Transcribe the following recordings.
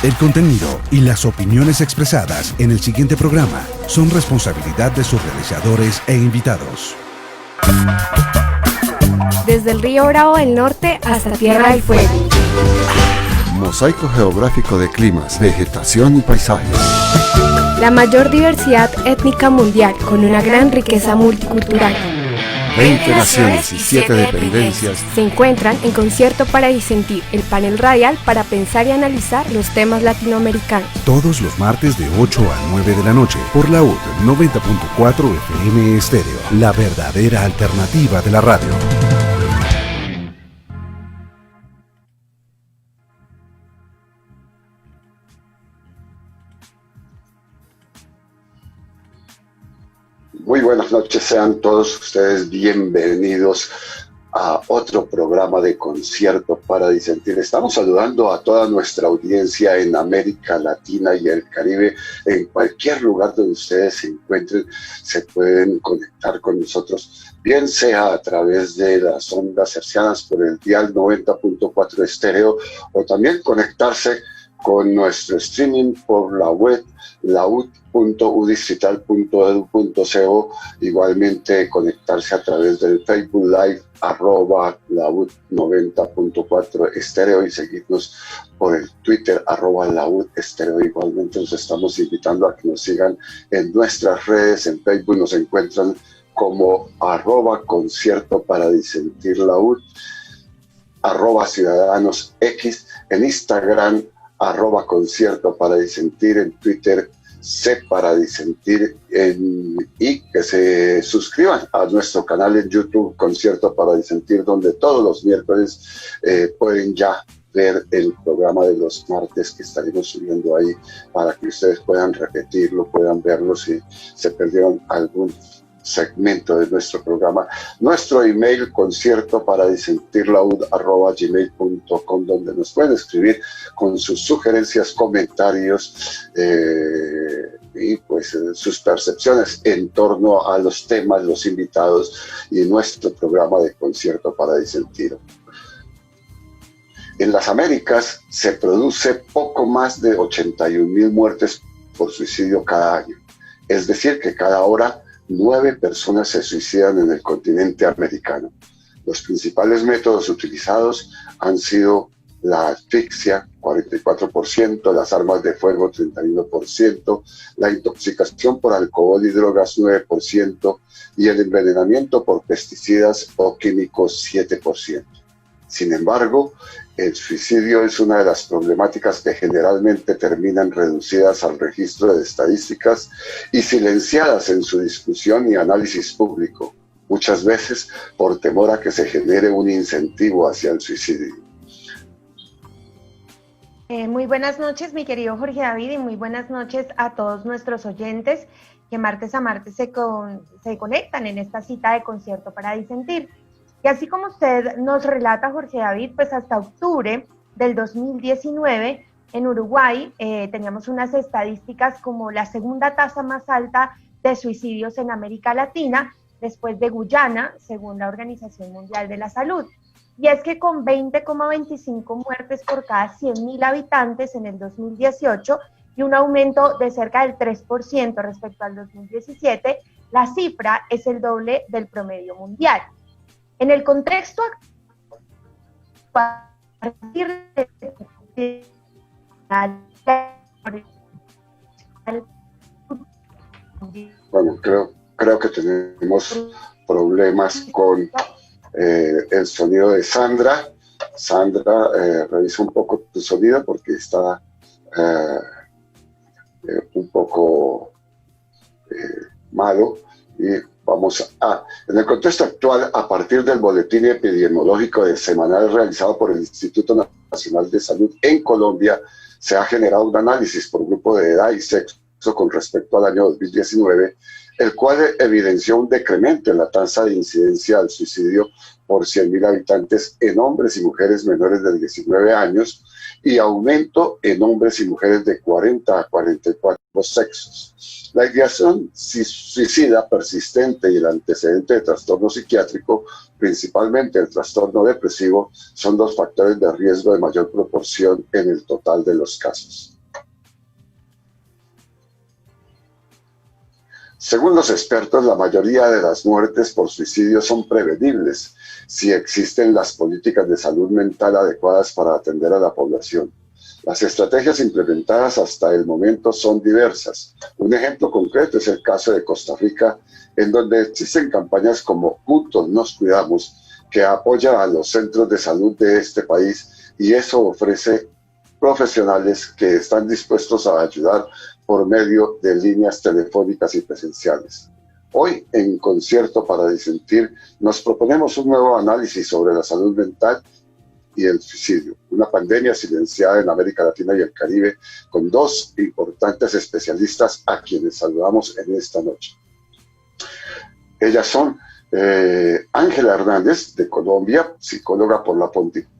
El contenido y las opiniones expresadas en el siguiente programa son responsabilidad de sus realizadores e invitados. Desde el río Bravo del Norte hasta Tierra del Fuego. Mosaico geográfico de climas, vegetación y paisajes. La mayor diversidad étnica mundial con una gran riqueza multicultural. 20 naciones y 7 dependencias se encuentran en Concierto para Disentir, el panel radial para pensar y analizar los temas latinoamericanos. Todos los martes de 8 a 9 de la noche por la UD 90.4 FM Estéreo, la verdadera alternativa de la radio. Muy buenas noches, sean todos ustedes bienvenidos a otro programa de Concierto para Disentir. Estamos saludando a toda nuestra audiencia en América Latina y el Caribe. En cualquier lugar donde ustedes se encuentren, se pueden conectar con nosotros, bien sea a través de las ondas hercianas por el dial 90.4 estéreo, o también conectarse con nuestro streaming por la web laud.udistrital.edu.co, igualmente conectarse a través del Facebook Live @laud90.4 estéreo y seguirnos por el Twitter @laud estéreo. Igualmente los estamos invitando a que nos sigan en nuestras redes. En Facebook nos encuentran como @concierto para disentir laud, @ciudadanosx, en Instagram @concierto para disentir, en Twitter C para disentir, y que se suscriban a nuestro canal en YouTube Concierto para Disentir, donde todos los miércoles pueden ya ver el programa de los martes que estaremos subiendo ahí para que ustedes puedan repetirlo, puedan verlo si se perdieron algún segmento de nuestro programa. Nuestro email conciertoparadisentirlaud@gmail.com, donde nos pueden escribir con sus sugerencias, comentarios y pues sus percepciones en torno a los temas, los invitados y nuestro programa de Concierto para Disentir. En las Américas se produce poco más de 81,000 muertes por suicidio cada año, es decir que cada hora 9 personas se suicidan en el continente americano. Los principales métodos utilizados han sido la asfixia, 44%, las armas de fuego, 31%, la intoxicación por alcohol y drogas, 9%, y el envenenamiento por pesticidas o químicos, 7%. Sin embargo, el suicidio es una de las problemáticas que generalmente terminan reducidas al registro de estadísticas y silenciadas en su discusión y análisis público, muchas veces por temor a que se genere un incentivo hacia el suicidio. Muy buenas noches, mi querido Jorge David, y muy buenas noches a todos nuestros oyentes que martes a martes se conectan en esta cita de Concierto para Disentir. Y así como usted nos relata, Jorge David, pues hasta octubre del 2019 en Uruguay teníamos unas estadísticas como la segunda tasa más alta de suicidios en América Latina, después de Guyana, según la Organización Mundial de la Salud. Y es que con 20,25 muertes por cada 100,000 habitantes en el 2018 y un aumento de cerca del 3% respecto al 2017, la cifra es el doble del promedio mundial. En el contexto actual, a partir de bueno, creo que tenemos problemas con el sonido de Sandra. Sandra, revisa un poco tu sonido porque está un poco malo. Y vamos en el contexto actual, a partir del boletín epidemiológico semanal realizado por el Instituto Nacional de Salud en Colombia, se ha generado un análisis por grupo de edad y sexo con respecto al año 2019, el cual evidenció un decremento en la tasa de incidencia al suicidio por 100,000 habitantes en hombres y mujeres menores de 19 años y aumento en hombres y mujeres de 40 a 44 sexos. La ideación suicida persistente y el antecedente de trastorno psiquiátrico, principalmente el trastorno depresivo, son dos factores de riesgo de mayor proporción en el total de los casos. Según los expertos, la mayoría de las muertes por suicidio son prevenibles si existen las políticas de salud mental adecuadas para atender a la población. Las estrategias implementadas hasta el momento son diversas. Un ejemplo concreto es el caso de Costa Rica, en donde existen campañas como Juntos Nos Cuidamos, que apoya a los centros de salud de este país, y eso ofrece profesionales que están dispuestos a ayudar por medio de líneas telefónicas y presenciales. Hoy, en Concierto para Disentir, nos proponemos un nuevo análisis sobre la salud mental y el suicidio, una pandemia silenciada en América Latina y el Caribe, con dos importantes especialistas a quienes saludamos en esta noche. Ellas son Ángela Hernández, de Colombia, psicóloga por la Pontificia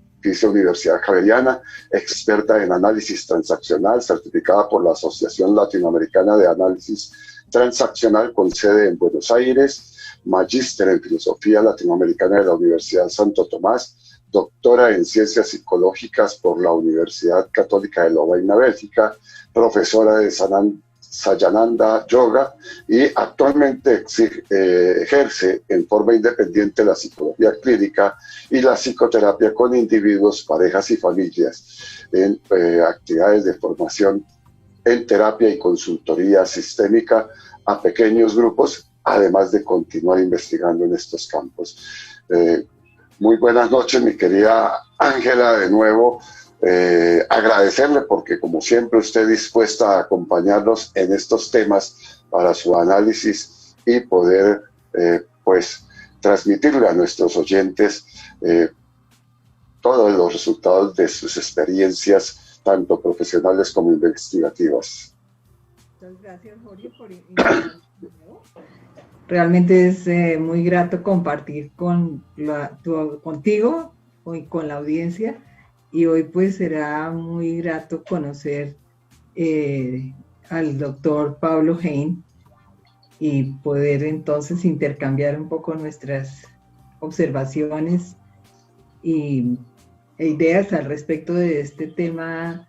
Universidad Javeriana, experta en análisis transaccional, certificada por la Asociación Latinoamericana de Análisis Transaccional con sede en Buenos Aires, magíster en Filosofía Latinoamericana de la Universidad Santo Tomás, doctora en Ciencias Psicológicas por la Universidad Católica de Lovaina, Bélgica, profesora de Sayananda Yoga, y actualmente ejerce en forma independiente la psicología clínica y la psicoterapia con individuos, parejas y familias en actividades de formación en terapia y consultoría sistémica a pequeños grupos, además de continuar investigando en estos campos. Muy buenas noches, mi querida Ángela, de nuevo. Agradecerle porque, como siempre, usted dispuesta a acompañarnos en estos temas para su análisis y poder pues transmitirle a nuestros oyentes todos los resultados de sus experiencias, tanto profesionales como investigativas. Muchas gracias, Jorge, por invitarme. Realmente es muy grato compartir contigo y con la audiencia, y hoy pues será muy grato conocer al doctor Pablo Heyn y poder entonces intercambiar un poco nuestras observaciones e ideas al respecto de este tema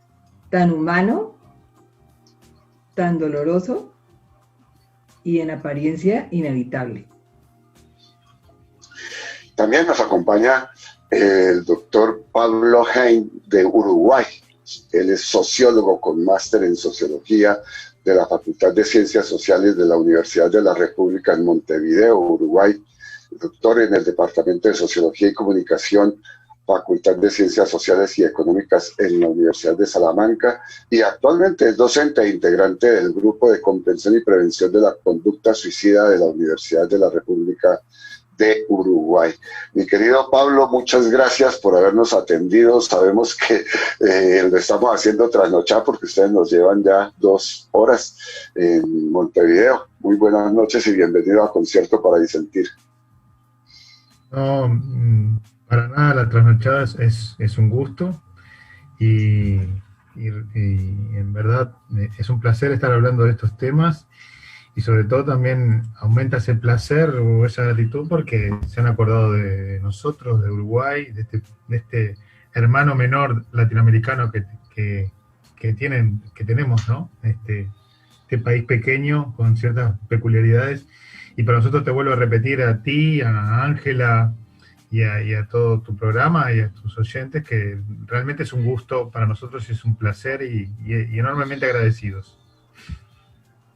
tan humano, tan doloroso y en apariencia inevitable. También nos acompaña el doctor Pablo Heyn de Uruguay. Él es sociólogo con máster en sociología de la Facultad de Ciencias Sociales de la Universidad de la República en Montevideo, Uruguay, doctor en el Departamento de Sociología y Comunicación, Facultad de Ciencias Sociales y Económicas en la Universidad de Salamanca, y actualmente es docente e integrante del Grupo de Comprensión y Prevención de la Conducta Suicida de la Universidad de la República de Uruguay. Mi querido Pablo, muchas gracias por habernos atendido. Sabemos que lo estamos haciendo trasnochar porque ustedes nos llevan ya 2 horas en Montevideo. Muy buenas noches y bienvenido a Concierto para Disentir. No, para nada, la trasnochada es un gusto y en verdad es un placer estar hablando de estos temas, y sobre todo también aumenta ese placer o esa gratitud porque se han acordado de nosotros, de Uruguay, de este hermano menor latinoamericano que tenemos, ¿no? Este país pequeño con ciertas peculiaridades, y para nosotros, te vuelvo a repetir a ti, a Ángela y a todo tu programa y a tus oyentes, que realmente es un gusto para nosotros y es un placer y enormemente agradecidos.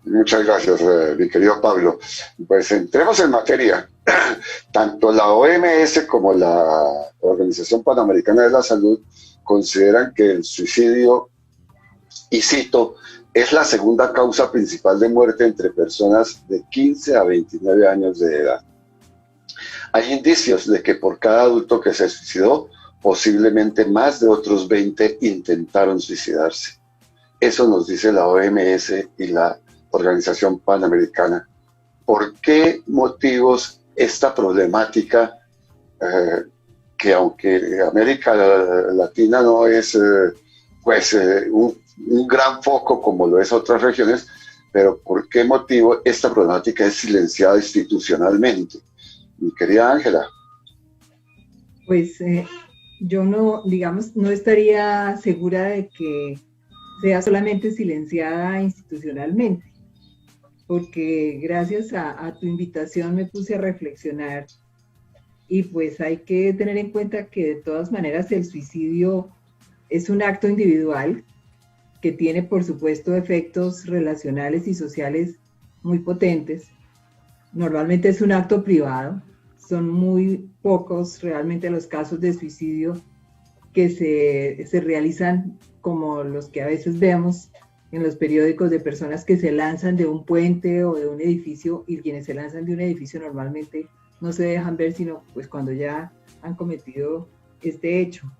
Muchas gracias, mi querido Pablo. Pues entremos en materia. Tanto la OMS como la Organización Panamericana de la Salud consideran que el suicidio, y cito, es la segunda causa principal de muerte entre personas de 15 a 29 años de edad. Hay indicios de que por cada adulto que se suicidó, posiblemente más de otros 20 intentaron suicidarse. Eso nos dice la OMS y la Organización Panamericana. ¿Por qué motivos esta problemática, que aunque América Latina no es un gran foco como lo es otras regiones, pero por qué motivo esta problemática es silenciada institucionalmente? Mi querida Ángela. Pues yo no estaría segura de que sea solamente silenciada institucionalmente. porque gracias a tu invitación me puse a reflexionar y pues hay que tener en cuenta que de todas maneras el suicidio es un acto individual que tiene por supuesto efectos relacionales y sociales muy potentes. Normalmente es un acto privado, son muy pocos realmente los casos de suicidio que se realizan como los que a veces vemos en los periódicos de personas que se lanzan de un puente o de un edificio, y quienes se lanzan de un edificio normalmente no se dejan ver sino pues cuando ya han cometido este hecho.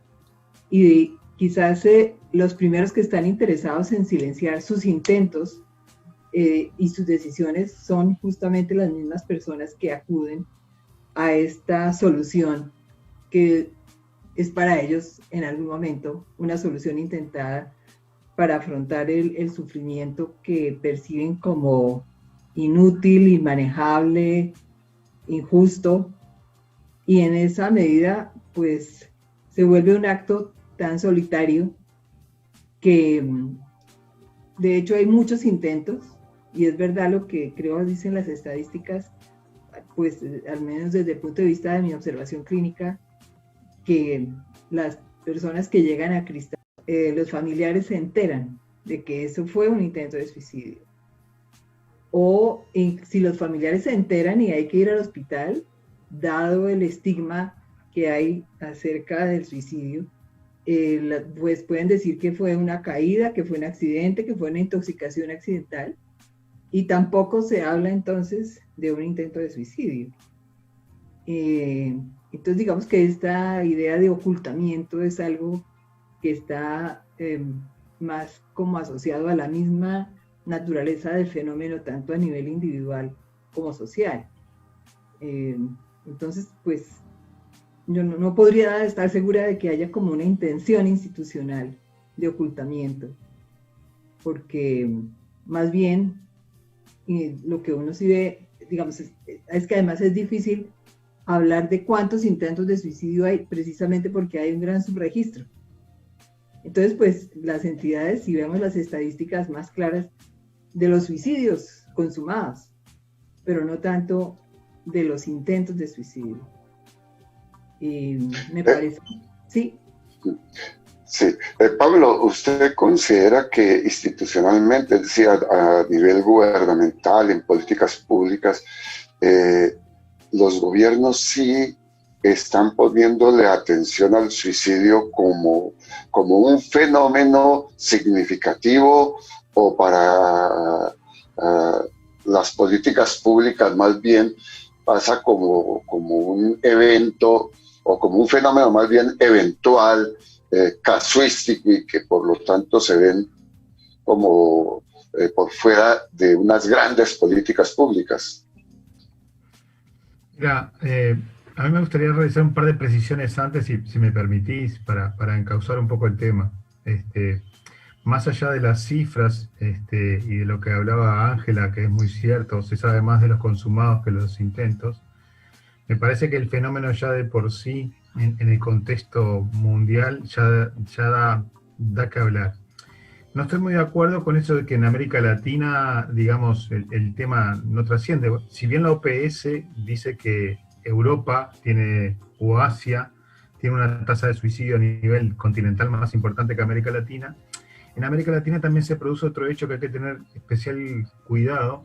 Y quizás los primeros que están interesados en silenciar sus intentos y sus decisiones son justamente las mismas personas que acuden a esta solución que es para ellos en algún momento una solución intentada para afrontar el sufrimiento que perciben como inútil, inmanejable, injusto, y en esa medida pues se vuelve un acto tan solitario que de hecho hay muchos intentos, y es verdad lo que creo dicen las estadísticas, pues al menos desde el punto de vista de mi observación clínica, que las personas que llegan a Cristal, los familiares se enteran de que eso fue un intento de suicidio. O si los familiares se enteran y hay que ir al hospital, dado el estigma que hay acerca del suicidio, pues pueden decir que fue una caída, que fue un accidente, que fue una intoxicación accidental, y tampoco se habla entonces de un intento de suicidio. Entonces digamos que esta idea de ocultamiento es algo que está más como asociado a la misma naturaleza del fenómeno, tanto a nivel individual como social. Entonces, pues, yo no podría estar segura de que haya como una intención institucional de ocultamiento, porque más bien lo que uno sí ve, digamos, es que además es difícil hablar de cuántos intentos de suicidio hay, precisamente porque hay un gran subregistro. Entonces, pues, las entidades, si vemos las estadísticas más claras de los suicidios consumados, pero no tanto de los intentos de suicidio. Me parece, sí. Sí. Pablo, ¿usted considera que institucionalmente, es decir, a nivel gubernamental, en políticas públicas, los gobiernos sí están poniéndole atención al suicidio como un fenómeno significativo, o para las políticas públicas más bien pasa como un evento o como un fenómeno más bien eventual, casuístico, y que por lo tanto se ven como por fuera de unas grandes políticas públicas? Mira, a mí me gustaría realizar un par de precisiones antes, si me permitís, para encauzar un poco el tema. Más allá de las cifras y de lo que hablaba Ángela, que es muy cierto, se sabe más de los consumados que los intentos, me parece que el fenómeno ya de por sí, en el contexto mundial, ya da que hablar. No estoy muy de acuerdo con eso de que en América Latina, digamos, el tema no trasciende. Si bien la OPS dice que Europa o Asia tiene una tasa de suicidio a nivel continental más importante que América Latina, en América Latina también se produce otro hecho que hay que tener especial cuidado,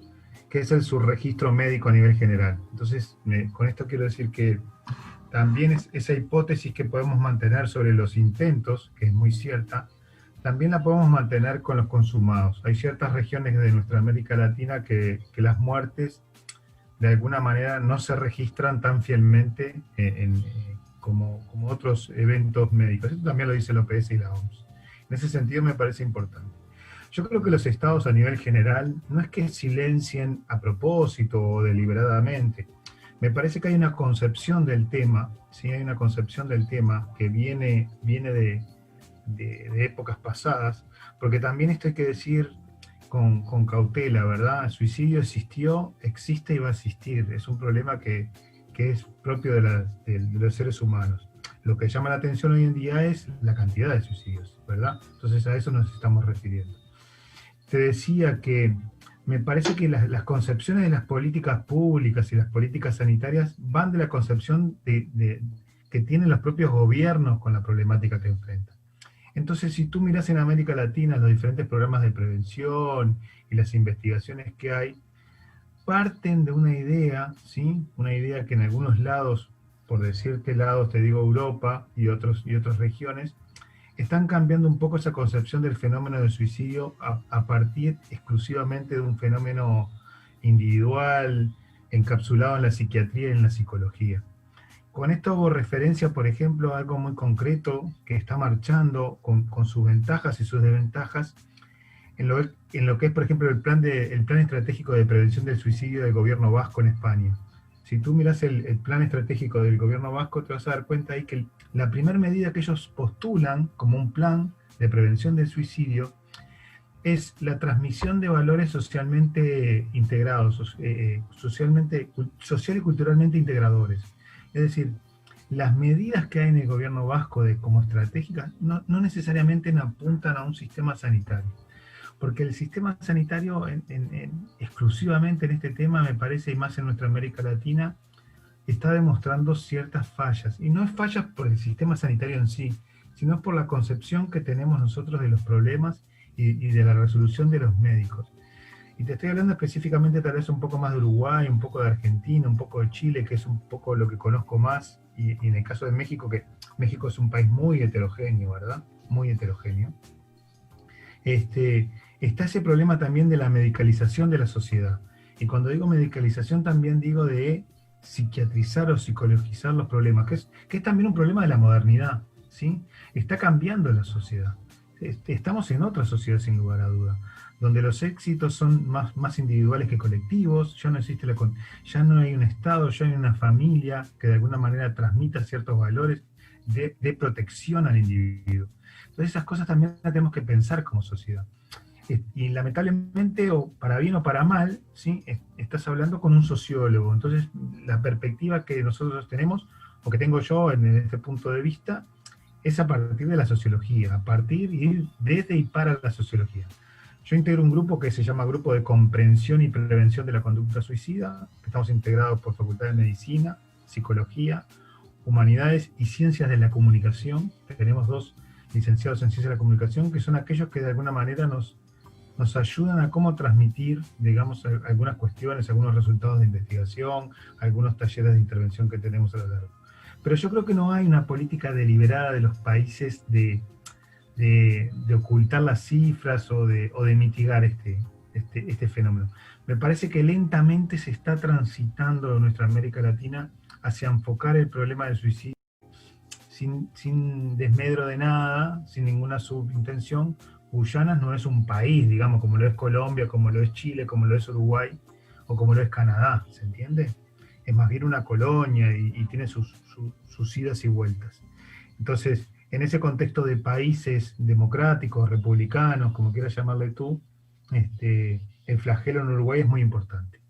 que es el subregistro médico a nivel general. Entonces, con esto quiero decir que también esa hipótesis que podemos mantener sobre los intentos, que es muy cierta, también la podemos mantener con los consumados. Hay ciertas regiones de nuestra América Latina que las muertes de alguna manera no se registran tan fielmente como otros eventos médicos. Esto también lo dice la OPS y la OMS. En ese sentido me parece importante. Yo creo que los estados a nivel general no es que silencien a propósito o deliberadamente. Me parece que hay una concepción del tema, ¿sí? Hay una concepción del tema que viene de épocas pasadas, porque también esto hay que decir con cautela, ¿verdad? El suicidio existió, existe y va a existir. Es un problema que es propio de los seres humanos. Lo que llama la atención hoy en día es la cantidad de suicidios, ¿verdad? Entonces a eso nos estamos refiriendo. Te decía que me parece que las concepciones de las políticas públicas y las políticas sanitarias van de la concepción que tienen los propios gobiernos con la problemática que enfrentan. Entonces, si tú miras en América Latina los diferentes programas de prevención y las investigaciones que hay, parten de una idea, ¿sí? Una idea que en algunos lados, por decirte lados, te digo Europa y otras regiones, están cambiando un poco esa concepción del fenómeno del suicidio a partir exclusivamente de un fenómeno individual, encapsulado en la psiquiatría y en la psicología. Con esto hago referencia, por ejemplo, a algo muy concreto que está marchando con sus ventajas y sus desventajas en lo que es, por ejemplo, el plan estratégico de prevención del suicidio del gobierno vasco en España. Si tú miras el plan estratégico del gobierno vasco, te vas a dar cuenta ahí que la primera medida que ellos postulan como un plan de prevención del suicidio es la transmisión de valores socialmente integrados, social y culturalmente integradores. Es decir, las medidas que hay en el gobierno vasco como estratégicas no necesariamente apuntan a un sistema sanitario. Porque el sistema sanitario exclusivamente en este tema, me parece, y más en nuestra América Latina, está demostrando ciertas fallas. Y no es fallas por el sistema sanitario en sí, sino por la concepción que tenemos nosotros de los problemas y de la resolución de los médicos. Y te estoy hablando específicamente tal vez un poco más de Uruguay, un poco de Argentina, un poco de Chile, que es un poco lo que conozco más, y en el caso de México, que México es un país muy heterogéneo, ¿verdad? Muy heterogéneo. Está ese problema también de la medicalización de la sociedad. Y cuando digo medicalización también digo de psiquiatrizar o psicologizar los problemas, que es también un problema de la modernidad, ¿sí? Está cambiando la sociedad. Estamos en otra sociedad sin lugar a duda, donde los éxitos son más individuales que colectivos, ya no hay un Estado, ya hay una familia que de alguna manera transmita ciertos valores de protección al individuo. Entonces esas cosas también las tenemos que pensar como sociedad. Y lamentablemente, o para bien o para mal, ¿sí? Estás hablando con un sociólogo. Entonces la perspectiva que nosotros tenemos, o que tengo yo en este punto de vista, es a partir de la sociología, a partir y desde y para la sociología. Yo integro un grupo que se llama Grupo de Comprensión y Prevención de la Conducta Suicida. Estamos integrados por Facultad de Medicina, Psicología, Humanidades y Ciencias de la Comunicación. Tenemos 2 licenciados en Ciencias de la Comunicación, que son aquellos que de alguna manera nos ayudan a cómo transmitir, digamos, algunas cuestiones, algunos resultados de investigación, algunos talleres de intervención que tenemos a lo largo. Pero yo creo que no hay una política deliberada de los países de ocultar las cifras o de mitigar este fenómeno. Me parece que lentamente se está transitando en nuestra América Latina hacia enfocar el problema del suicidio sin desmedro de nada, sin ninguna subintención. Guyana no es un país, digamos, como lo es Colombia, como lo es Chile, como lo es Uruguay, o como lo es Canadá, ¿se entiende? Es más bien una colonia y tiene sus idas y vueltas. Entonces, en ese contexto de países democráticos, republicanos, como quieras llamarle tú, el flagelo en Uruguay es muy importante.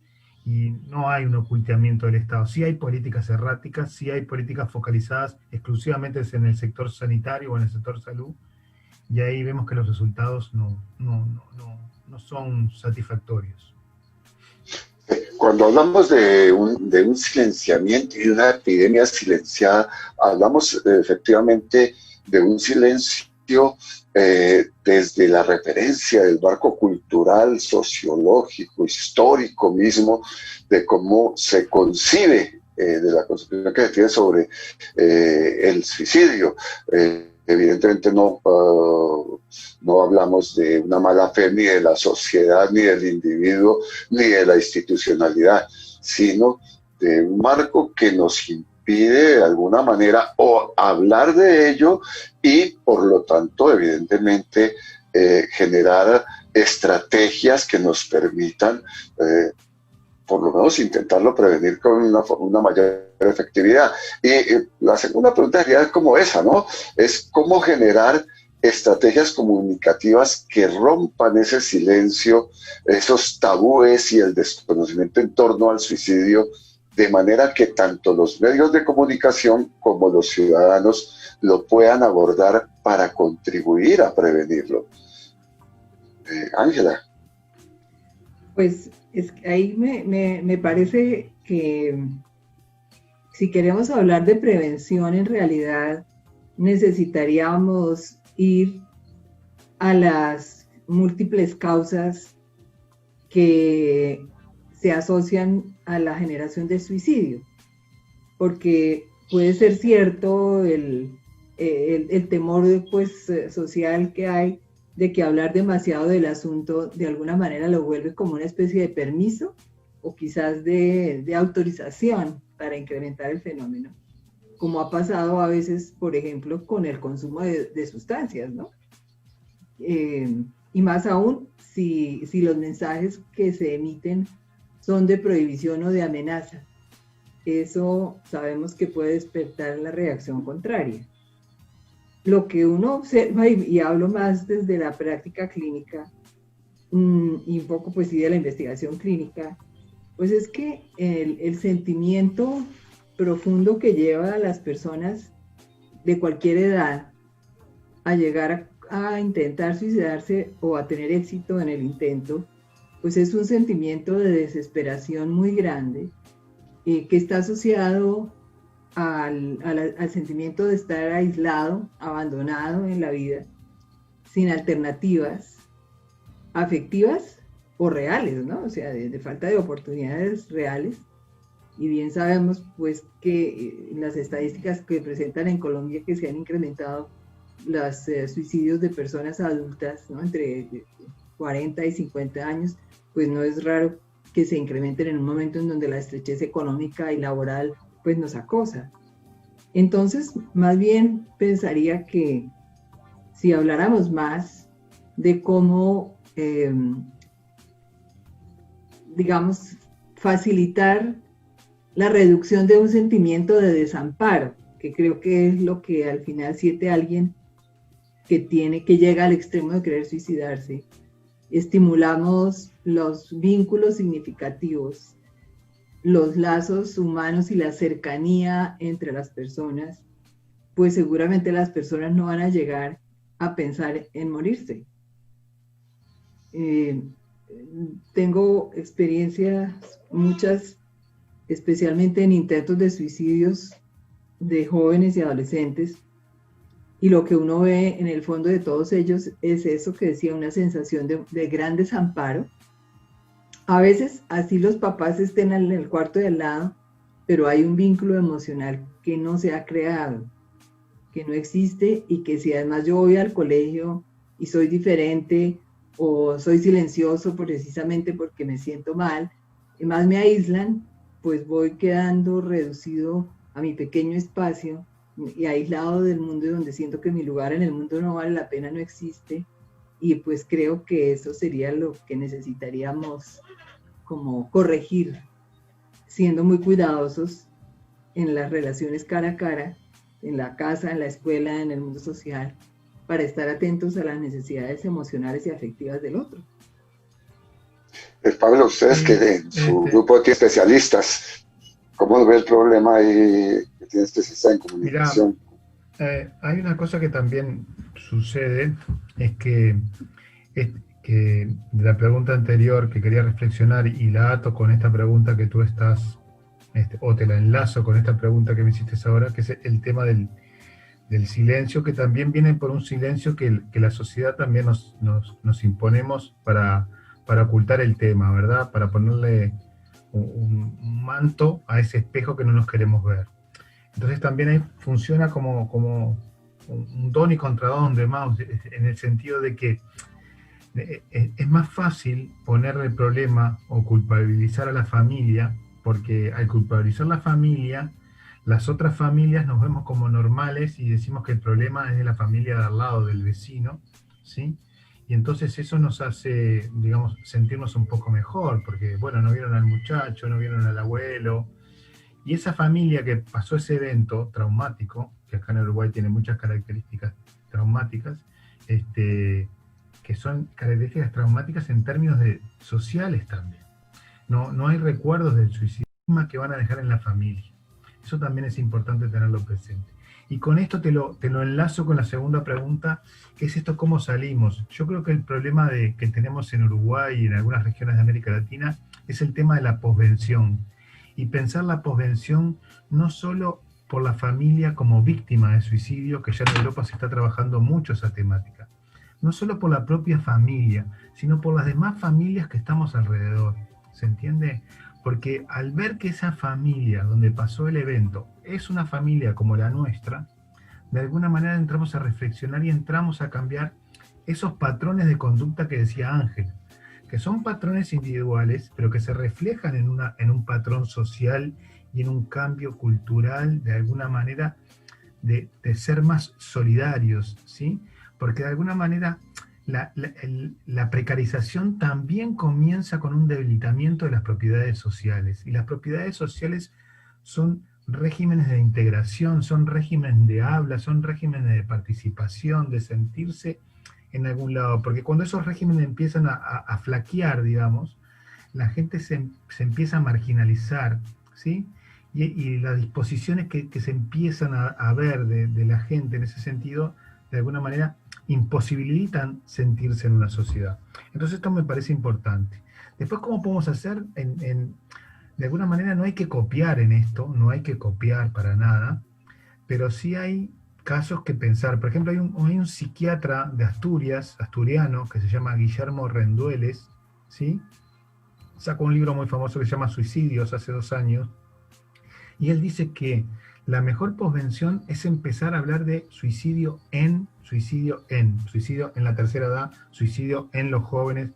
Y no hay un ocultamiento del Estado. Sí hay políticas erráticas, sí hay políticas focalizadas exclusivamente en el sector sanitario o en el sector salud, y ahí vemos que los resultados no son satisfactorios. Cuando hablamos de un silenciamiento y de una epidemia silenciada, hablamos efectivamente de un silencio desde la referencia del marco cultural, sociológico, histórico mismo, de cómo se concibe, de la concepción que se tiene sobre el suicidio. Evidentemente no hablamos de una mala fe ni de la sociedad, ni del individuo, ni de la institucionalidad, sino de un marco que nos impide de alguna manera o hablar de ello y por lo tanto evidentemente generar estrategias que nos permitan por lo menos intentarlo prevenir con una mayor efectividad. Y la segunda pregunta sería como esa, ¿no? Es cómo generar estrategias comunicativas que rompan ese silencio, esos tabúes y el desconocimiento en torno al suicidio, de manera que tanto los medios de comunicación como los ciudadanos lo puedan abordar para contribuir a prevenirlo. Ángela. Pues ahí me parece que si queremos hablar de prevención, en realidad necesitaríamos ir a las múltiples causas que se asocian a la generación de suicidio, porque puede ser cierto el temor pues, social que hay de que hablar demasiado del asunto de alguna manera lo vuelve como una especie de permiso o quizás de autorización para incrementar el fenómeno, como ha pasado a veces, por ejemplo, con el consumo de sustancias, ¿no? Y más aún si los mensajes que se emiten son de prohibición o de amenaza. Eso sabemos que puede despertar la reacción contraria. Lo que uno observa, y hablo más desde la práctica clínica, y un poco pues sí de la investigación clínica, pues es que el sentimiento profundo que lleva a las personas de cualquier edad a llegar a intentar suicidarse o a tener éxito en el intento, pues es un sentimiento de desesperación muy grande, que está asociado al sentimiento de estar aislado, abandonado en la vida, sin alternativas afectivas o reales, ¿no? O sea, de falta de oportunidades reales. Y bien sabemos, pues, que las estadísticas que presentan en Colombia que se han incrementado los suicidios de personas adultas, ¿no? Entre 40 y 50 años, pues no es raro que se incrementen en un momento en donde la estrechez económica y laboral pues nos acosa. Entonces, más bien pensaría que si habláramos más de cómo, digamos, facilitar la reducción de un sentimiento de desamparo, que creo que es lo que al final siente alguien que llega al extremo de querer suicidarse. Estimulamos los vínculos significativos, los lazos humanos y la cercanía entre las personas, pues seguramente las personas no van a llegar a pensar en morirse. Tengo experiencias muchas, especialmente en intentos de suicidios de jóvenes y adolescentes, y lo que uno ve en el fondo de todos ellos es eso que decía, una sensación de gran desamparo. A veces así los papás estén en el cuarto de al lado, pero hay un vínculo emocional que no se ha creado, que no existe, y que si además yo voy al colegio y soy diferente o soy silencioso precisamente porque me siento mal, y más me aíslan, pues voy quedando reducido a mi pequeño espacio y aislado del mundo, donde siento que mi lugar en el mundo no vale la pena, no existe. Y pues creo que eso sería lo que necesitaríamos como corregir, siendo muy cuidadosos en las relaciones cara a cara, en la casa, en la escuela, en el mundo social, para estar atentos a las necesidades emocionales y afectivas del otro. Pablo, ustedes que en su grupo tiene especialistas, ¿cómo ve el problema ahí que tiene especialistas en comunicación? Mira, hay una cosa que también sucede, es que de la pregunta anterior que quería reflexionar y la ato con esta pregunta que tú estás, o te la enlazo con esta pregunta que me hiciste ahora, que es el tema del silencio, que también viene por un silencio que la sociedad también nos imponemos para ocultar el tema, ¿verdad? Para ponerle un manto a ese espejo que no nos queremos ver. Entonces también ahí funciona como un don y contradón de mouse, en el sentido de que es más fácil ponerle el problema o culpabilizar a la familia, porque al culpabilizar la familia, las otras familias nos vemos como normales y decimos que el problema es de la familia de al lado, del vecino, ¿sí? Y entonces eso nos hace, digamos, sentirnos un poco mejor, porque, bueno, no vieron al muchacho, no vieron al abuelo. Y esa familia que pasó ese evento traumático, que acá en Uruguay tiene muchas características traumáticas, que son características traumáticas en términos sociales también. No hay recuerdos del suicidio que van a dejar en la familia. Eso también es importante tenerlo presente. Y con esto te lo enlazo con la segunda pregunta, que es esto, ¿cómo salimos? Yo creo que el problema que tenemos en Uruguay y en algunas regiones de América Latina es el tema de la posvención. Y pensar la posvención no solo por la familia como víctima de suicidio, que ya en Europa se está trabajando mucho esa temática. No solo por la propia familia, sino por las demás familias que estamos alrededor. ¿Se entiende? Porque al ver que esa familia donde pasó el evento es una familia como la nuestra, de alguna manera entramos a reflexionar y entramos a cambiar esos patrones de conducta que decía Ángel, que son patrones individuales, pero que se reflejan en un patrón social y en un cambio cultural, de alguna manera, de ser más solidarios, ¿sí? Porque de alguna manera la precarización también comienza con un debilitamiento de las propiedades sociales. Y las propiedades sociales son regímenes de integración, son regímenes de habla, son regímenes de participación, de sentirse en algún lado. Porque cuando esos regímenes empiezan a flaquear, digamos, la gente se empieza a marginalizar, ¿sí? Y las disposiciones que se empiezan a ver de la gente en ese sentido, de alguna manera, imposibilitan sentirse en una sociedad. Entonces esto me parece importante. Después, ¿cómo podemos hacer? De alguna manera no hay que copiar en esto, no hay que copiar para nada, pero sí hay casos que pensar. Por ejemplo, hay un psiquiatra de Asturias, asturiano, que se llama Guillermo Rendueles, ¿sí? Sacó un libro muy famoso que se llama Suicidios hace 2 años, y él dice que la mejor posvención es empezar a hablar de suicidio en la tercera edad, suicidio en los jóvenes,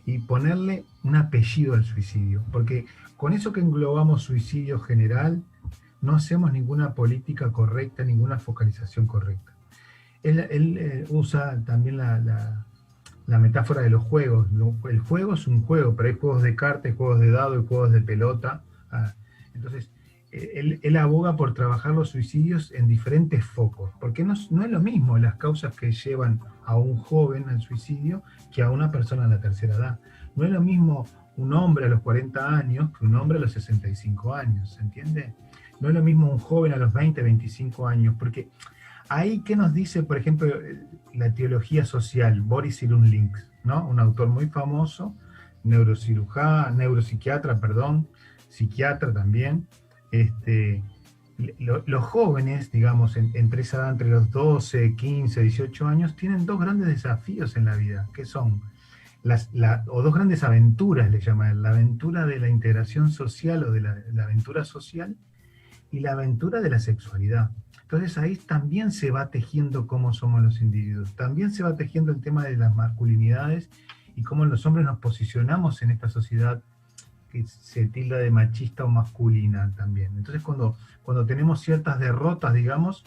y ponerle un apellido al suicidio, porque con eso que englobamos suicidio general, no hacemos ninguna política correcta, ninguna focalización correcta. Él usa también la metáfora de los juegos. El juego es un juego, pero hay juegos de cartas, hay juegos de dado, hay juegos de pelota. Entonces, él aboga por trabajar los suicidios en diferentes focos, porque no es lo mismo las causas que llevan a un joven al suicidio que a una persona en la tercera edad. No es lo mismo un hombre a los 40 años que un hombre a los 65 años, ¿se entiende? No es lo mismo un joven a los 20, 25 años, porque ahí, ¿qué nos dice, por ejemplo, la teología social? Boris Cyrulnik, ¿no? Un autor muy famoso, psiquiatra también. Los jóvenes, digamos, entre esa edad, entre los 12, 15, 18 años, tienen 2 grandes desafíos en la vida, que son, o 2 grandes aventuras, le llaman, la aventura de la integración social o de la aventura social, y la aventura de la sexualidad. Entonces ahí también se va tejiendo cómo somos los individuos, también se va tejiendo el tema de las masculinidades y cómo los hombres nos posicionamos en esta sociedad que se tilda de machista o masculina también. Entonces cuando tenemos ciertas derrotas, digamos,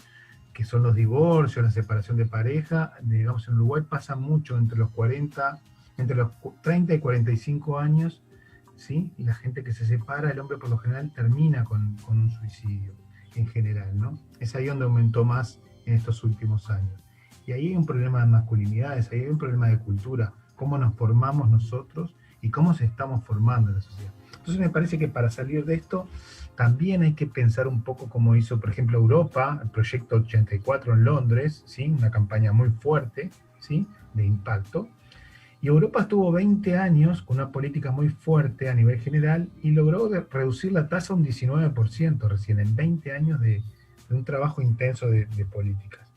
que son los divorcios, la separación de pareja, digamos en Uruguay pasa mucho entre los 30 y 45 años, ¿sí? Y la gente que se separa, el hombre por lo general termina con un suicidio en general, ¿no? Es ahí donde aumentó más en estos últimos años. Y ahí hay un problema de masculinidades, ahí hay un problema de cultura, cómo nos formamos nosotros y cómo se estamos formando en la sociedad. Entonces me parece que para salir de esto también hay que pensar un poco como hizo, por ejemplo, Europa, el Proyecto 84 en Londres, ¿sí? Una campaña muy fuerte, ¿sí? De impacto. Y Europa estuvo 20 años con una política muy fuerte a nivel general y logró reducir la tasa a un 19% recién en 20 años de un trabajo intenso de políticas.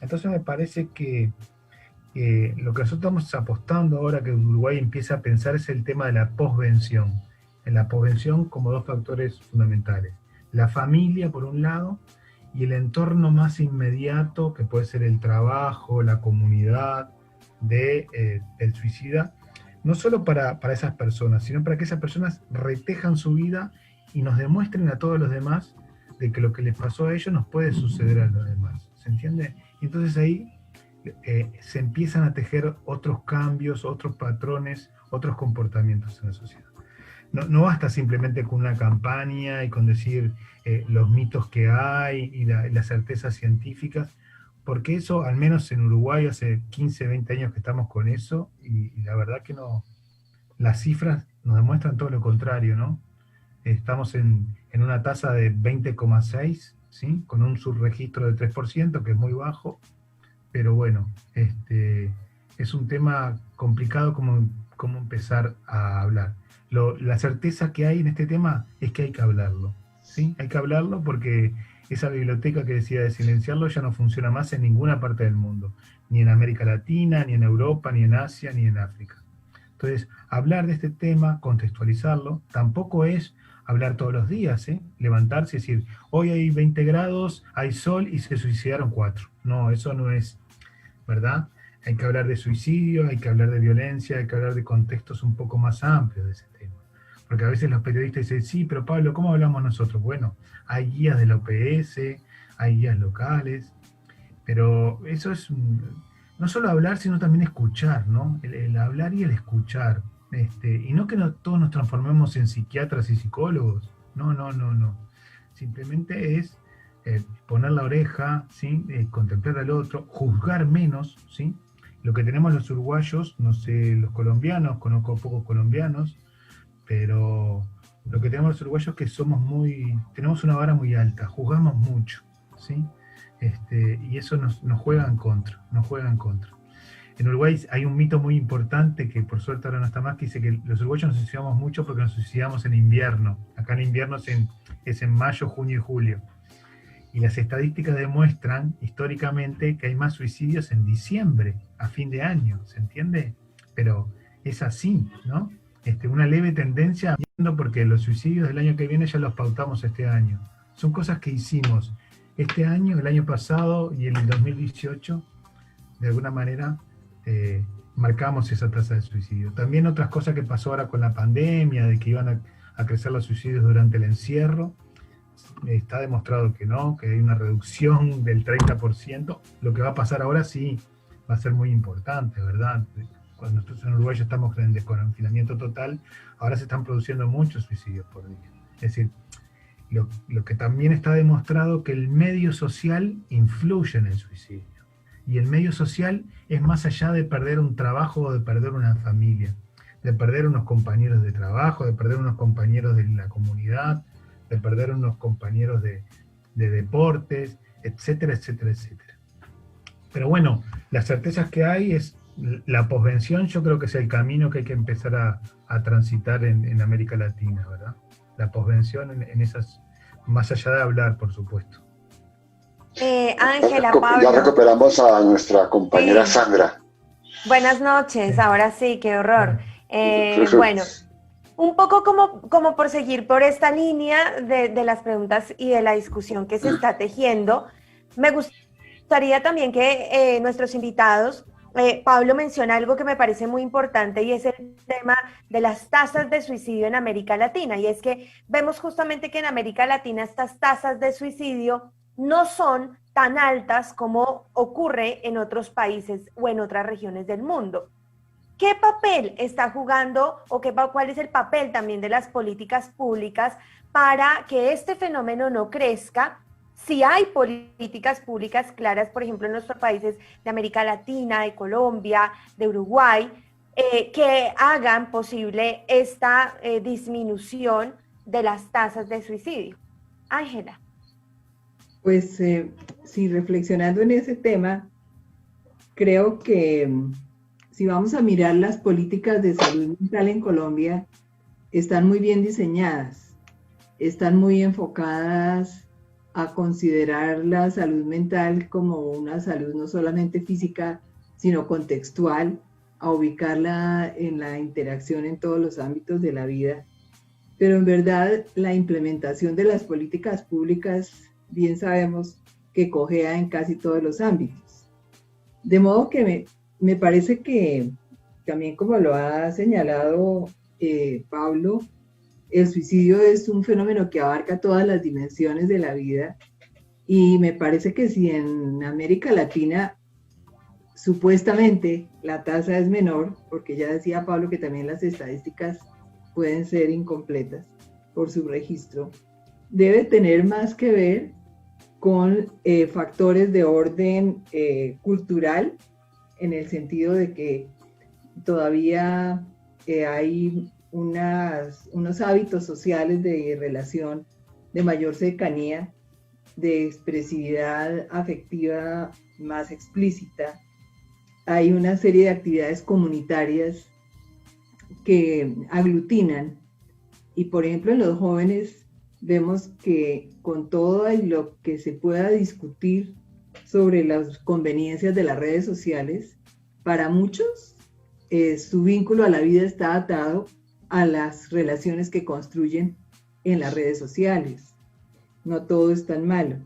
Entonces me parece que lo que nosotros estamos apostando ahora que Uruguay empieza a pensar es el tema de la posvención. En la posvención como 2 factores fundamentales. La familia, por un lado, y el entorno más inmediato, que puede ser el trabajo, la comunidad del suicida, no solo para esas personas, sino para que esas personas retejan su vida y nos demuestren a todos los demás de que lo que les pasó a ellos nos puede suceder a los demás. ¿Se entiende? Y entonces ahí se empiezan a tejer otros cambios, otros patrones, otros comportamientos en la sociedad. No basta simplemente con una campaña y con decir los mitos que hay y las certezas científicas, porque eso, al menos en Uruguay, hace 15, 20 años que estamos con eso, y la verdad que no, las cifras nos demuestran todo lo contrario, ¿no? Estamos en una tasa de 20,6 ¿sí? Con un subregistro del 3%, que es muy bajo, pero bueno, es un tema complicado como empezar a hablar. La certeza que hay en este tema es que hay que hablarlo, ¿sí? Hay que hablarlo porque esa biblioteca que decía de silenciarlo ya no funciona más en ninguna parte del mundo, ni en América Latina, ni en Europa, ni en Asia, ni en África. Entonces, hablar de este tema, contextualizarlo, tampoco es hablar todos los días, ¿eh? Levantarse y decir, hoy hay 20 grados, hay sol y se suicidaron 4. No, eso no es, ¿verdad? Hay que hablar de suicidio, hay que hablar de violencia, hay que hablar de contextos un poco más amplios de ese tema. Porque a veces los periodistas dicen, sí, pero Pablo, ¿cómo hablamos nosotros? Bueno, hay guías de la OPS, hay guías locales, pero eso es no solo hablar, sino también escuchar, ¿no? El hablar y el escuchar. Y no que todos nos transformemos en psiquiatras y psicólogos, no. Simplemente es poner la oreja, ¿sí? Contemplar al otro, juzgar menos, ¿sí? Lo que tenemos los uruguayos, no sé, los colombianos, conozco pocos colombianos, pero lo que tenemos los uruguayos es que tenemos una vara muy alta, juzgamos mucho, ¿sí? Y eso nos juega en contra, En Uruguay hay un mito muy importante que por suerte ahora no está más, que dice que los uruguayos nos suicidamos mucho porque nos suicidamos en invierno. Acá en invierno es en mayo, junio y julio. Y las estadísticas demuestran históricamente que hay más suicidios en diciembre, a fin de año, ¿se entiende? Pero es así, ¿no? Una leve tendencia, porque los suicidios del año que viene ya los pautamos este año. Son cosas que hicimos este año, el año pasado y en el 2018, de alguna manera, marcamos esa tasa de suicidio. También otras cosas que pasó ahora con la pandemia, de que iban a crecer los suicidios durante el encierro, está demostrado que no, que hay una reducción del 30%. Lo que va a pasar ahora sí va a ser muy importante, ¿verdad? Cuando nosotros en Uruguay ya estamos en desconfinamiento total, ahora se están produciendo muchos suicidios por día. Es decir, lo que también está demostrado que el medio social influye en el suicidio. Y el medio social es más allá de perder un trabajo o de perder una familia, de perder unos compañeros de trabajo, de perder unos compañeros de la comunidad, de perder unos compañeros de deportes, etcétera, etcétera, etcétera. Pero bueno, las certezas que hay es la posvención. Yo creo que es el camino que hay que empezar a transitar en América Latina, ¿verdad? La posvención en esas, más allá de hablar, por supuesto. Ángela, Pablo. Ya recuperamos a nuestra compañera Sandra. Buenas noches, ahora sí, qué horror. Bueno, un poco como por seguir por esta línea de las preguntas y de la discusión que se está tejiendo, me gustaría también que nuestros invitados, Pablo menciona algo que me parece muy importante y es el tema de las tasas de suicidio en América Latina, y es que vemos justamente que en América Latina estas tasas de suicidio no son tan altas como ocurre en otros países o en otras regiones del mundo. ¿Qué papel está jugando o cuál es el papel también de las políticas públicas para que este fenómeno no crezca? Si hay políticas públicas claras, por ejemplo, en nuestros países de América Latina, de Colombia, de Uruguay, que hagan posible esta disminución de las tasas de suicidio. Ángela. Pues sí, reflexionando en ese tema, creo que si vamos a mirar las políticas de salud mental en Colombia, están muy bien diseñadas, están muy enfocadas a considerar la salud mental como una salud no solamente física, sino contextual, a ubicarla en la interacción en todos los ámbitos de la vida. Pero en verdad la implementación de las políticas públicas, bien sabemos que cojea en casi todos los ámbitos. De modo que me parece que también, como lo ha señalado Pablo, el suicidio es un fenómeno que abarca todas las dimensiones de la vida, y me parece que si en América Latina supuestamente la tasa es menor, porque ya decía Pablo que también las estadísticas pueden ser incompletas por su registro, debe tener más que ver con factores de orden cultural, en el sentido de que todavía hay unos hábitos sociales de relación de mayor cercanía de expresividad afectiva más explícita, hay una serie de actividades comunitarias que aglutinan. Y por ejemplo, en los jóvenes vemos que con todo lo que se pueda discutir sobre las conveniencias de las redes sociales, para muchos su vínculo a la vida está atado a las relaciones que construyen en las redes sociales. No todo es tan malo.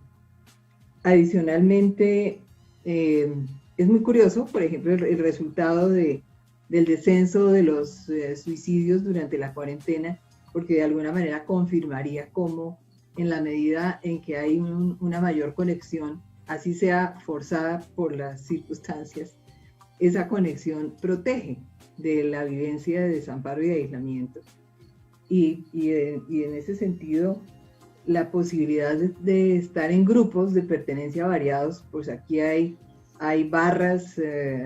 Adicionalmente, es muy curioso, por ejemplo, el resultado del descenso de los suicidios durante la cuarentena, porque de alguna manera confirmaría cómo en la medida en que hay una mayor conexión, así sea forzada por las circunstancias, esa conexión protege de la vivencia de desamparo y de aislamiento. Y en ese sentido, la posibilidad de estar en grupos de pertenencia variados, pues aquí hay barras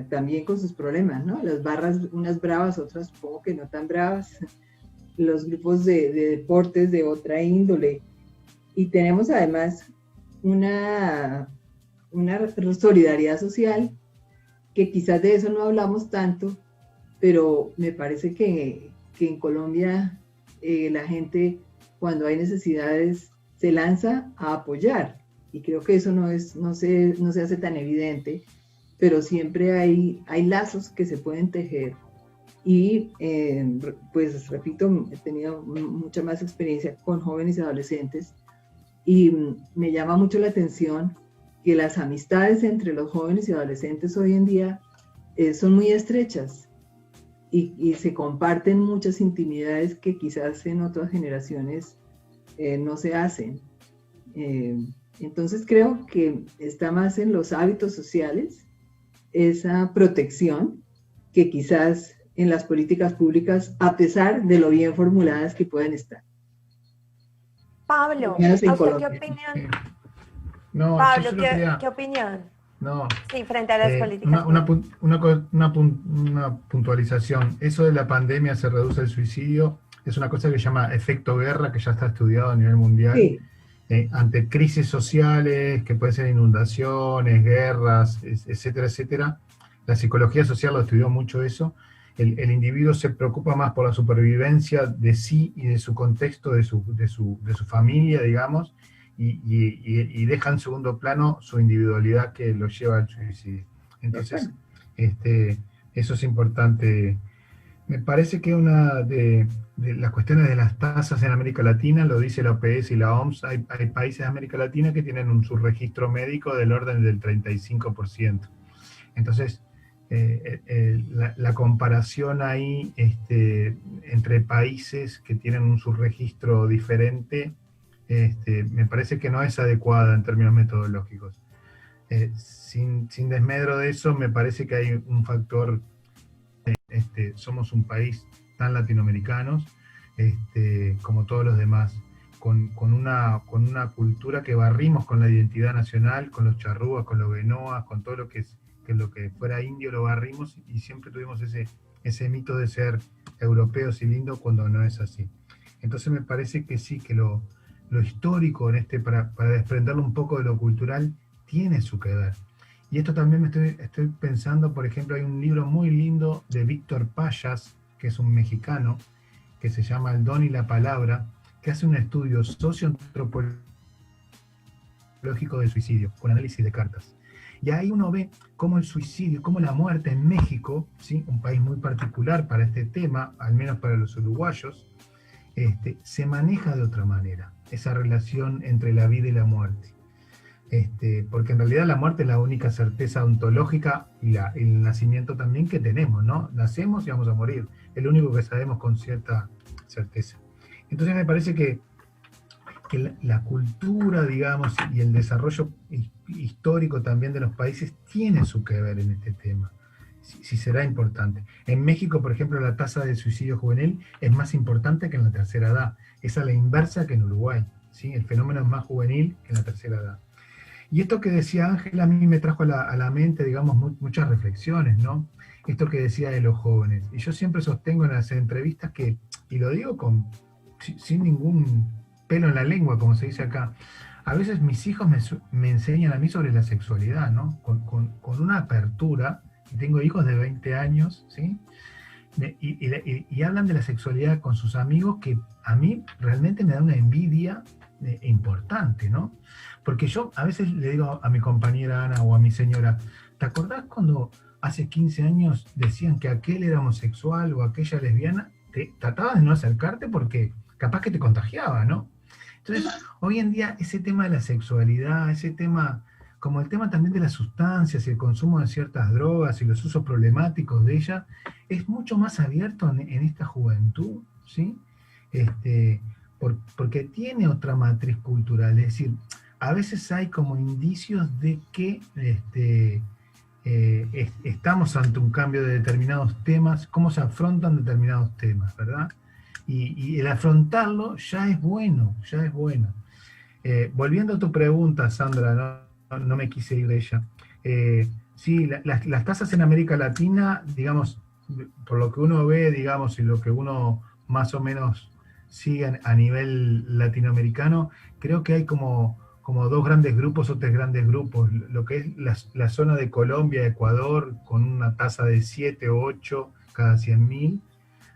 también con sus problemas, ¿no? Las barras, unas bravas, otras supongo que no tan bravas, los grupos de deportes de otra índole. Y tenemos además una solidaridad social, que quizás de eso no hablamos tanto, pero me parece que en Colombia la gente, cuando hay necesidades, se lanza a apoyar. Y creo que eso no se hace tan evidente, pero siempre hay lazos que se pueden tejer. Y pues repito, he tenido mucha más experiencia con jóvenes y adolescentes, y me llama mucho la atención que las amistades entre los jóvenes y adolescentes hoy en día son muy estrechas y se comparten muchas intimidades que quizás en otras generaciones no se hacen. Entonces creo que está más en los hábitos sociales esa protección que quizás en las políticas públicas, a pesar de lo bien formuladas que pueden estar. Pablo, ¿a usted qué opinión? No, Pablo, ¿qué opinión? No. Sí, frente a las políticas. Una puntualización. Eso de la pandemia se reduce el suicidio, es una cosa que se llama efecto guerra, que ya está estudiado a nivel mundial. Sí. Ante crisis sociales, que pueden ser inundaciones, guerras, etcétera, etcétera. La psicología social lo estudió mucho eso. El individuo se preocupa más por la supervivencia de sí y de su contexto, de su familia, digamos, y deja en segundo plano su individualidad que lo lleva al suicidio. Entonces, eso es importante. Me parece que una de las cuestiones de las tasas en América Latina, lo dice la OPS y la OMS, hay países de América Latina que tienen un subregistro médico del orden del 35%. Entonces, la comparación ahí entre países que tienen un subregistro diferente, me parece que no es adecuada en términos metodológicos. Sin desmedro de eso, me parece que hay un factor, somos un país tan latinoamericanos como todos los demás, con una cultura que barrimos con la identidad nacional, con los charrúas, con los benoas, con todo lo que fuera indio lo barrimos, y siempre tuvimos ese mito de ser europeos y lindos cuando no es así. Entonces me parece que sí, que lo histórico para desprenderlo un poco de lo cultural tiene su que ver. Y esto también estoy pensando, por ejemplo, hay un libro muy lindo de Víctor Payas, que es un mexicano, que se llama El don y la palabra, que hace un estudio socioantropológico del suicidio, con análisis de cartas. Y ahí uno ve cómo el suicidio, cómo la muerte en México, ¿sí?, un país muy particular para este tema, al menos para los uruguayos, se maneja de otra manera, esa relación entre la vida y la muerte. Porque en realidad la muerte es la única certeza ontológica y el nacimiento también que tenemos, ¿no? Nacemos y vamos a morir, es lo único que sabemos con cierta certeza. Entonces me parece que la cultura, digamos, y el desarrollo histórico también de los países tiene su que ver en este tema, si será importante. En México, por ejemplo, la tasa de suicidio juvenil es más importante que en la tercera edad, es a la inversa que en Uruguay, ¿sí? El fenómeno es más juvenil que en la tercera edad. Y esto que decía Ángela a mí me trajo a la mente, digamos, muchas reflexiones, ¿no? Esto que decía de los jóvenes. Y yo siempre sostengo en las entrevistas y lo digo sin ningún pelo en la lengua, como se dice acá, a veces mis hijos me enseñan a mí sobre la sexualidad, ¿no? Con una apertura, y tengo hijos de 20 años, ¿sí? Y hablan de la sexualidad con sus amigos que a mí realmente me da una envidia importante, ¿no? Porque yo a veces le digo a mi compañera Ana o a mi señora, ¿te acordás cuando hace 15 años decían que aquel era homosexual o aquella lesbiana? Te tratabas de no acercarte porque capaz que te contagiaba, ¿no? Entonces, hoy en día ese tema de la sexualidad, ese tema, como el tema también de las sustancias y el consumo de ciertas drogas y los usos problemáticos de ellas, es mucho más abierto en esta juventud, ¿sí? Porque tiene otra matriz cultural, es decir, a veces hay como indicios de que estamos ante un cambio de determinados temas, cómo se afrontan determinados temas, ¿verdad? Y el afrontarlo ya es bueno, ya es bueno. Volviendo a tu pregunta, Sandra, no me quise ir de ella. Sí, las tasas en América Latina, digamos, por lo que uno ve, digamos, y lo que uno más o menos sigue a nivel latinoamericano, creo que hay como dos grandes grupos o tres grandes grupos. Lo que es la zona de Colombia, Ecuador, con una tasa de 7 o 8 cada 100.000.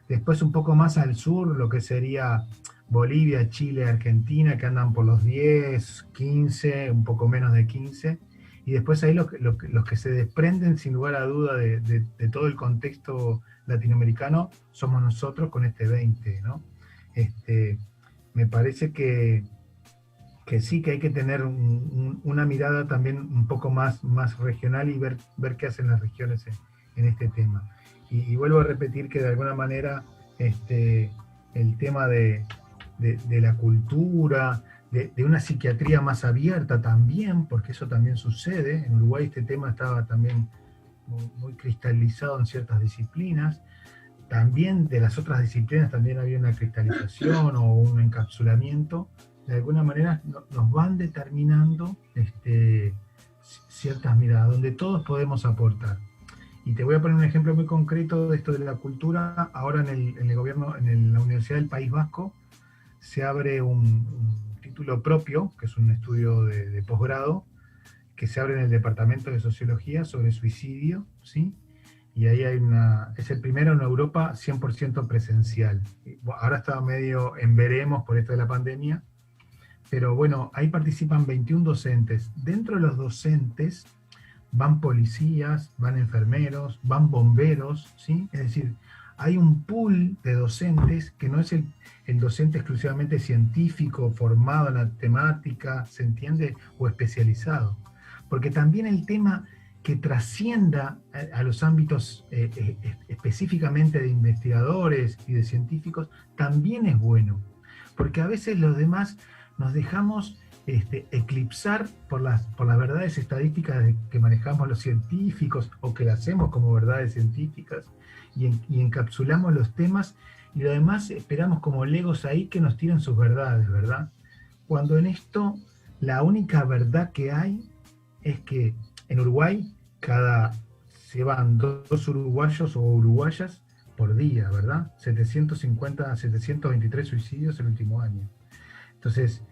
Después un poco más al sur, lo que sería Bolivia, Chile, Argentina, que andan por los 10, 15, un poco menos de 15. Y después ahí los que se desprenden sin lugar a duda de todo el contexto latinoamericano somos nosotros con este 20, ¿no? Me parece que sí, que hay que tener una mirada también un poco más regional y ver qué hacen las regiones en este tema. Y vuelvo a repetir que de alguna manera el tema de la cultura, de una psiquiatría más abierta también, porque eso también sucede. En Uruguay este tema estaba también muy cristalizado en ciertas disciplinas. También de las otras disciplinas también había una cristalización o un encapsulamiento. De alguna manera nos van determinando ciertas miradas, donde todos podemos aportar. Y te voy a poner un ejemplo muy concreto de esto de la cultura. Ahora en el gobierno, en la Universidad del País Vasco, se abre un título propio, que es un estudio de posgrado, que se abre en el Departamento de Sociología sobre suicidio, ¿sí? Y ahí es el primero en Europa 100% presencial. Ahora está medio en veremos por esto de la pandemia, pero bueno, ahí participan 21 docentes. Dentro de los docentes van policías, van enfermeros, van bomberos, ¿sí? Es decir, hay un pool de docentes que no es el docente exclusivamente científico, formado en la temática, ¿se entiende? O especializado. Porque también el tema que trascienda a los ámbitos específicamente de investigadores y de científicos también es bueno. Porque a veces los demás nos dejamos eclipsar por las verdades estadísticas que manejamos los científicos o que las hacemos como verdades científicas y encapsulamos los temas y lo demás esperamos como legos ahí que nos tiren sus verdades, ¿verdad? Cuando en esto la única verdad que hay es que en Uruguay se van 2 uruguayos o uruguayas por día, ¿verdad? 723 suicidios el último año. Entonces,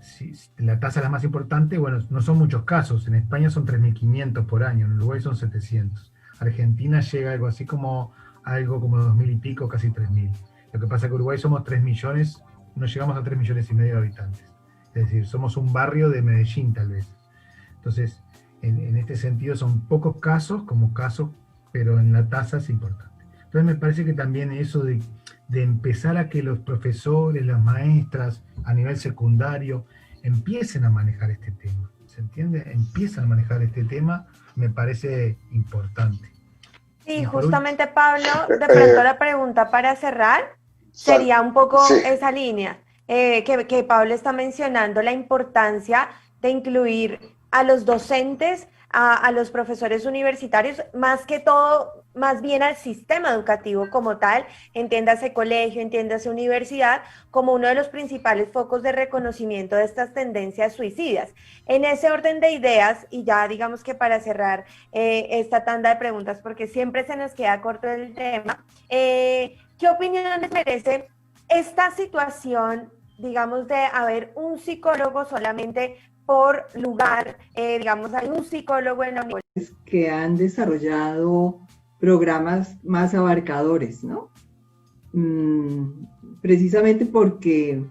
si la tasa es la más importante, bueno, no son muchos casos. En España son 3.500 por año, en Uruguay son 700. Argentina llega algo así como 2.000 y pico, casi 3.000. Lo que pasa es que Uruguay somos 3 millones, no llegamos a 3,5 millones de habitantes. Es decir, somos un barrio de Medellín tal vez. Entonces, en este sentido son pocos casos, pero en la tasa es importante. Entonces me parece que también eso de empezar a que los profesores, las maestras a nivel secundario empiecen a manejar este tema, ¿se entiende? Empiezan a manejar este tema, me parece importante. Sí, justamente Pablo, de pronto la pregunta para cerrar sería un poco esa línea, que Pablo está mencionando la importancia de incluir a los docentes, a los profesores universitarios, más que todo, más bien al sistema educativo como tal, entiéndase colegio, entiéndase universidad, como uno de los principales focos de reconocimiento de estas tendencias suicidas. En ese orden de ideas, y ya digamos que para cerrar esta tanda de preguntas, porque siempre se nos queda corto el tema, ¿qué opinión les merece esta situación digamos, de haber un psicólogo solamente por lugar, digamos, hay un psicólogo en la universidad. Que han desarrollado programas más abarcadores, ¿no? Precisamente porque,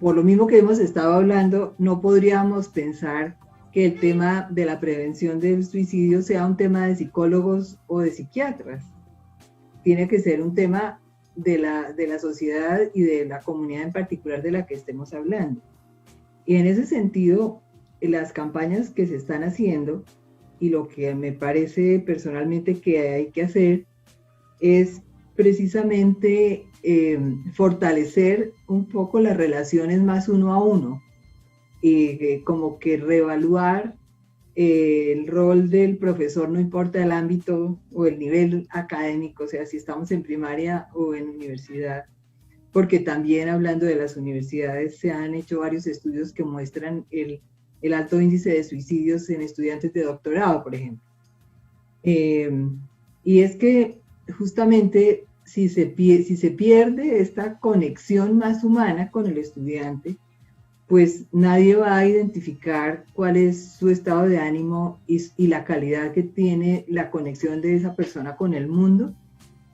por lo mismo que hemos estado hablando, no podríamos pensar que el tema de la prevención del suicidio sea un tema de psicólogos o de psiquiatras. Tiene que ser un tema de la sociedad y de la comunidad en particular de la que estemos hablando. Y en ese sentido, las campañas que se están haciendo, y lo que me parece personalmente que hay que hacer, es precisamente fortalecer un poco las relaciones más uno a uno, y como que reevaluar el rol del profesor, no importa el ámbito o el nivel académico, o sea, si estamos en primaria o en universidad, porque también hablando de las universidades se han hecho varios estudios que muestran el alto índice de suicidios en estudiantes de doctorado, por ejemplo. Y es que justamente si se pierde esta conexión más humana con el estudiante, pues nadie va a identificar cuál es su estado de ánimo y la calidad que tiene la conexión de esa persona con el mundo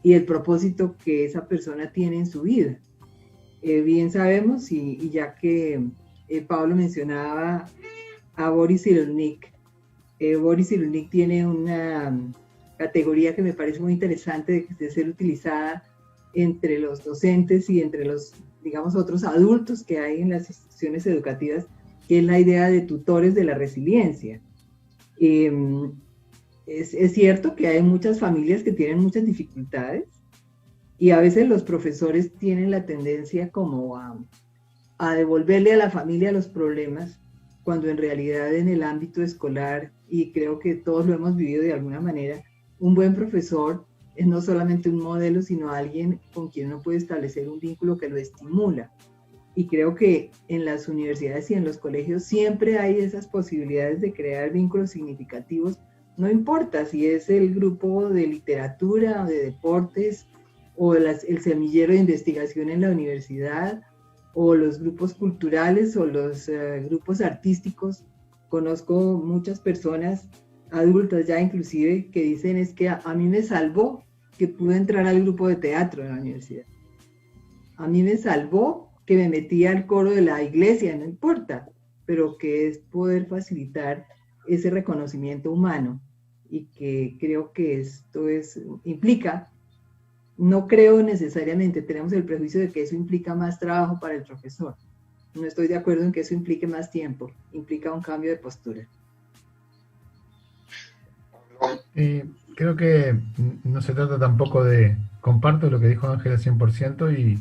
y el propósito que esa persona tiene en su vida. Bien sabemos, y ya que Pablo mencionaba a Boris Cyrulnik, Boris Cyrulnik tiene una categoría que me parece muy interesante de ser utilizada entre los docentes y entre los, digamos, otros adultos que hay en las instituciones educativas, que es la idea de tutores de la resiliencia. Es cierto que hay muchas familias que tienen muchas dificultades y a veces los profesores tienen la tendencia como a devolverle a la familia los problemas, cuando en realidad en el ámbito escolar, y creo que todos lo hemos vivido de alguna manera, un buen profesor es no solamente un modelo, sino alguien con quien uno puede establecer un vínculo que lo estimula. Y creo que en las universidades y en los colegios siempre hay esas posibilidades de crear vínculos significativos, no importa si es el grupo de literatura o de deportes, o el semillero de investigación en la universidad, o los grupos culturales o los grupos artísticos. Conozco muchas personas adultas ya inclusive que dicen es que a mí me salvó que pude entrar al grupo de teatro en la universidad. A mí me salvó que me metí al coro de la iglesia, no importa, pero que es poder facilitar ese reconocimiento humano, y que creo que esto implica, no creo necesariamente, tenemos el prejuicio de que eso implica más trabajo para el profesor. No estoy de acuerdo en que eso implique más tiempo, implica un cambio de postura. Creo que no se trata tampoco de, comparto lo que dijo Ángela 100%, y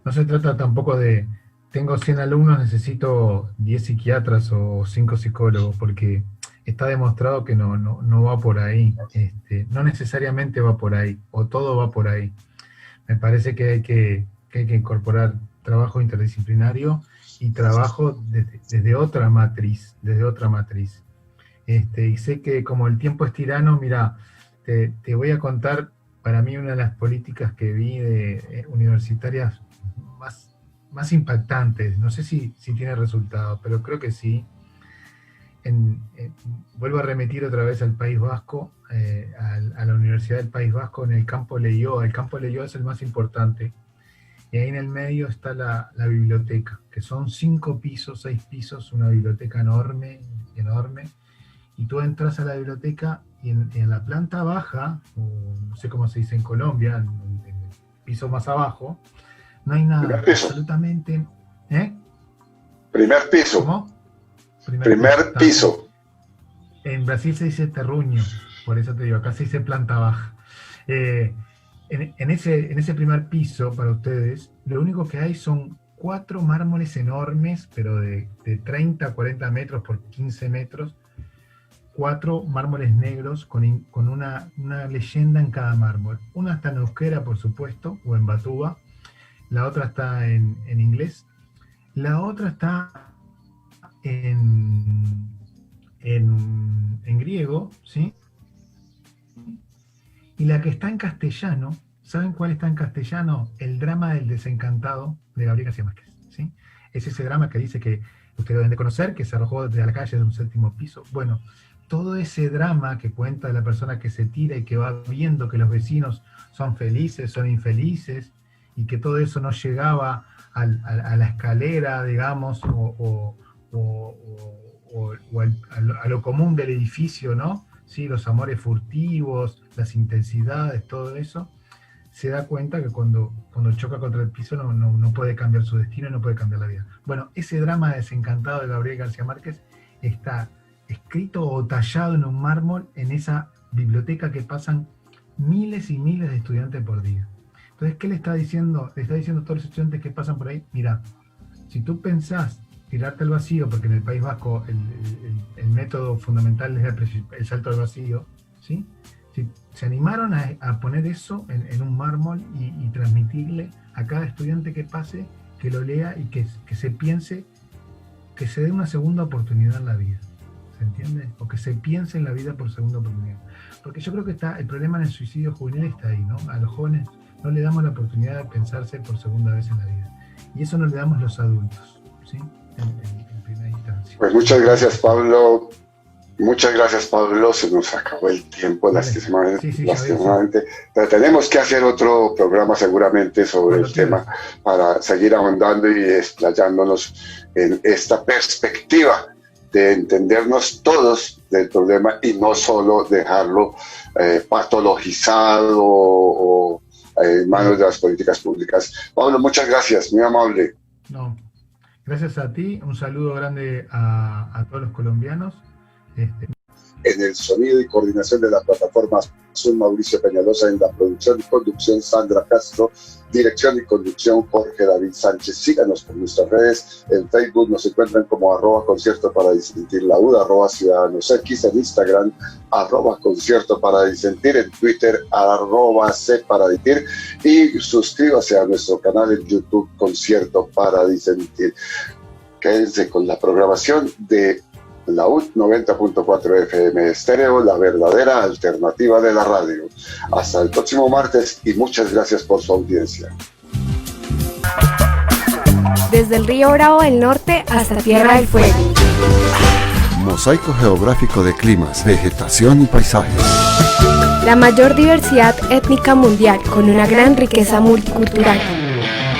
no se trata tampoco de, tengo 100 alumnos, necesito 10 psiquiatras o 5 psicólogos, porque está demostrado que no va por ahí, no necesariamente va por ahí, o todo va por ahí. Me parece que hay que incorporar trabajo interdisciplinario y trabajo desde otra matriz, y sé que como el tiempo es tirano, mira, te voy a contar, para mí una de las políticas que vi de universitarias más impactantes, no sé si tiene resultado, pero creo que sí. Vuelvo a remitir otra vez al País Vasco, a la Universidad del País Vasco, en el Campo Leioa. El Campo Leioa es el más importante, y ahí en el medio está la biblioteca, que son 5 pisos, 6 pisos, una biblioteca enorme, y tú entras a la biblioteca y en la planta baja, o no sé cómo se dice en Colombia, en el piso más abajo, no hay nada, absolutamente. Primer piso. ¿Cómo? Primer piso. En Brasil se dice terruño, por eso te digo, acá se dice planta baja. En ese primer piso, para ustedes, lo único que hay son 4 mármoles enormes, pero de 30 a 40 metros por 15 metros, 4 mármoles negros con una leyenda en cada mármol. Una está en euskera, por supuesto, o en batúa, la otra está en inglés, la otra está en griego, ¿sí? Y la que está en castellano ¿saben cuál está en castellano? El drama del desencantado de Gabriel García Márquez, ¿sí? Es ese drama que dice que ustedes deben de conocer, que se arrojó desde la calle de un 7º piso. Bueno, todo ese drama que cuenta de la persona que se tira y que va viendo que los vecinos son felices, son infelices, y que todo eso no llegaba a la escalera, digamos, o a lo común del edificio, ¿no? ¿Sí? Los amores furtivos, las intensidades, todo eso, se da cuenta que cuando choca contra el piso no puede cambiar su destino y no puede cambiar la vida. Bueno, ese drama desencantado de Gabriel García Márquez está escrito o tallado en un mármol en esa biblioteca que pasan miles y miles de estudiantes por día. Entonces, ¿qué le está diciendo? Le está diciendo a todos los estudiantes que pasan por ahí, mira, si tú pensás tirarte al vacío, porque en el País Vasco el método fundamental es el salto al vacío, ¿sí? Si se animaron a poner eso en un mármol y transmitirle a cada estudiante que pase, que lo lea y que se piense, que se dé una segunda oportunidad en la vida. ¿Se entiende? O que se piense en la vida por segunda oportunidad. Porque yo creo que el problema en el suicidio juvenil está ahí, ¿no? A los jóvenes no le damos la oportunidad de pensarse por segunda vez en la vida. Y eso no le damos los adultos, ¿sí? En primera instancia. Pues muchas gracias, Pablo. Muchas gracias, Pablo. Se nos acabó el tiempo, lastimosamente. Pero tenemos que hacer otro programa seguramente sobre el tema para seguir ahondando y explayándonos en esta perspectiva de entendernos todos del problema y no solo dejarlo patologizado o en manos de las políticas públicas. Pablo, muchas gracias, muy amable. No, gracias a ti, un saludo grande a todos los colombianos. En el sonido y coordinación de la plataforma Zoom, Mauricio Peñalosa; en la producción y conducción, Sandra Castro; dirección y conducción, Jorge David Sánchez. Síganos por nuestras redes. En Facebook nos encuentran como @concierto para disentir la UDA, @ciudadanosx, en Instagram @concierto para disentir, en Twitter @c para disentir, y suscríbase a nuestro canal en YouTube, Concierto para Disentir. Quédense con la programación de la UD 90.4 FM Estéreo, la verdadera alternativa de la radio. Hasta el próximo martes y muchas gracias por su audiencia. Desde el río Bravo del Norte hasta Tierra del Fuego. Mosaico geográfico de climas, vegetación y paisajes. La mayor diversidad étnica mundial con una gran riqueza multicultural.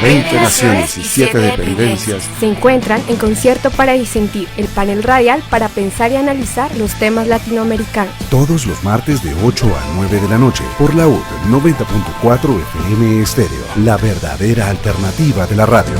20 naciones y 7 dependencias se encuentran en Concierto para Disentir, el panel radial para pensar y analizar los temas latinoamericanos. Todos los martes de 8 a 9 de la noche por la UD 90.4 FM Estéreo, la verdadera alternativa de la radio.